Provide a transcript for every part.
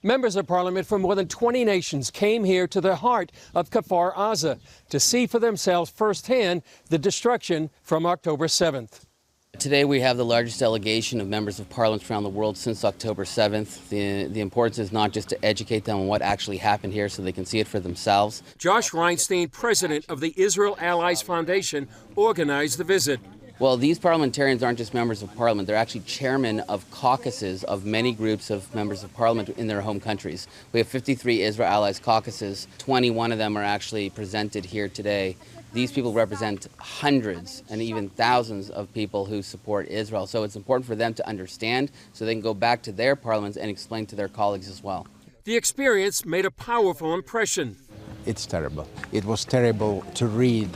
Members of parliament from more than 20 nations came here to the heart of Kfar Aza to see for themselves firsthand the destruction from October 7th. Today we have the largest delegation of members of parliament around the world since October 7th. The importance is not just to educate them on what actually happened here so they can see it for themselves. Josh Reinstein, president of the Israel Allies Foundation, organized the visit. Well, these parliamentarians aren't just members of parliament, they're actually chairmen of caucuses of many groups of members of parliament in their home countries. We have 53 Israel Allies caucuses, 21 of them are actually presented here today. These people represent hundreds and even thousands of people who support Israel. So it's important for them to understand so they can go back to their parliaments and explain to their colleagues as well. The experience made a powerful impression. It's terrible. It was terrible to read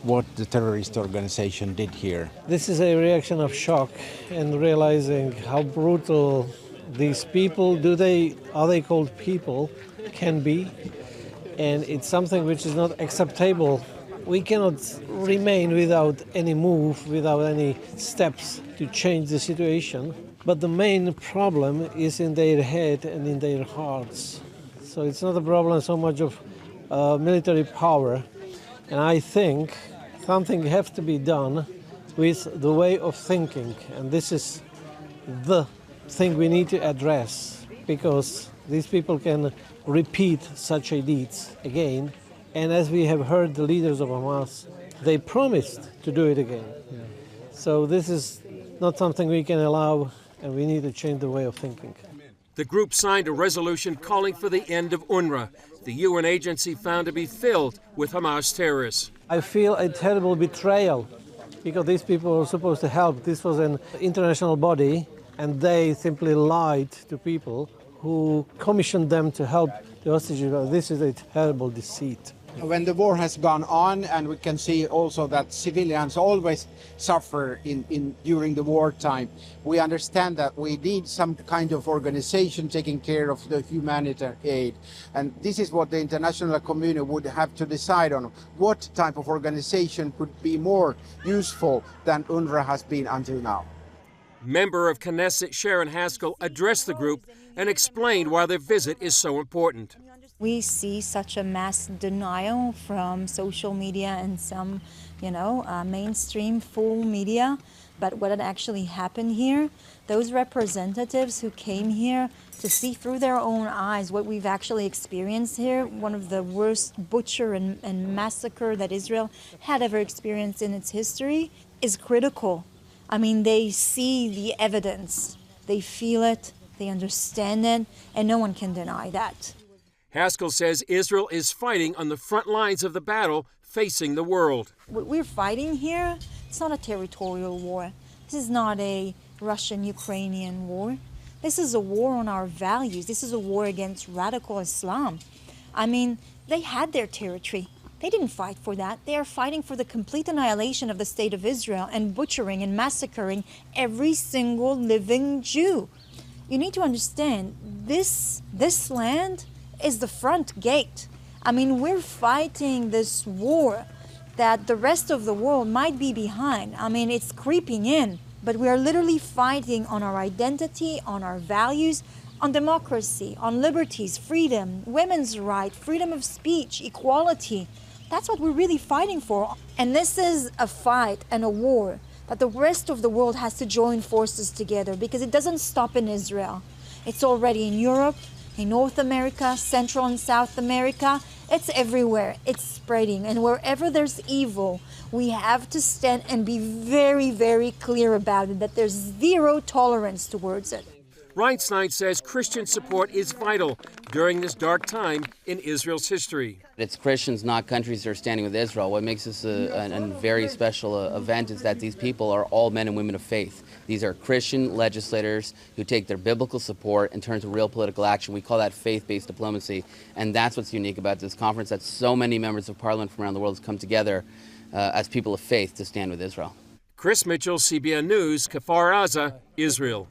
what the terrorist organization did here. This is a reaction of shock and realizing how brutal these people, are they called people, can be. And it's something which is not acceptable. We cannot remain without any move, without any steps to change the situation. But the main problem is in their head and in their hearts. So it's not a problem so much of military power. And I think something has to be done with the way of thinking. And this is the thing we need to address, because these people can repeat such a deeds again. And as we have heard the leaders of Hamas, they promised to do it again. Yeah. So this is not something we can allow, and we need to change the way of thinking. The group signed a resolution calling for the end of UNRWA, the UN agency found to be filled with Hamas terrorists. I feel a terrible betrayal, because these people were supposed to help. This was an international body, and they simply lied to people who commissioned them to help the hostages. This is a terrible deceit. When the war has gone on, and we can see also that civilians always suffer during the wartime, we understand that we need some kind of organization taking care of the humanitarian aid. And this is what the international community would have to decide on. What type of organization could be more useful than UNRWA has been until now? Member of Knesset Sharon Haskell addressed the group and explained why their visit is so important. We see such a mass denial from social media and some, mainstream full media. But what had actually happened here, those representatives who came here to see through their own eyes what we've actually experienced here, one of the worst butcher and massacre that Israel had ever experienced in its history, is critical. I mean, they see the evidence, they feel it, they understand it, and no one can deny that. Haskell says Israel is fighting on the front lines of the battle facing the world. What we're fighting here, it's not a territorial war. This is not a Russian-Ukrainian war. This is a war on our values. This is a war against radical Islam. I mean, they had their territory. They didn't fight for that. They are fighting for the complete annihilation of the state of Israel and butchering and massacring every single living Jew. You need to understand, this land is the front gate. I mean, we're fighting this war that the rest of the world might be behind. I mean, it's creeping in, but we are literally fighting on our identity, on our values, on democracy, on liberties, freedom, women's rights, freedom of speech, equality. That's what we're really fighting for. And this is a fight and a war that the rest of the world has to join forces together, because it doesn't stop in Israel. It's already in Europe, in North America, Central and South America. It's everywhere. It's spreading. And wherever there's evil, we have to stand and be very, very clear about it, that there's zero tolerance towards it. Reinstein says Christian support is vital during this dark time in Israel's history. It's Christians, not countries, that are standing with Israel. What makes this a very special event is that these people are all men and women of faith. These are Christian legislators who take their biblical support and turn into real political action. We call that faith-based diplomacy, and that's what's unique about this conference, that so many members of parliament from around the world have come together as people of faith to stand with Israel. Chris Mitchell, CBN News, Kfar Aza, Israel.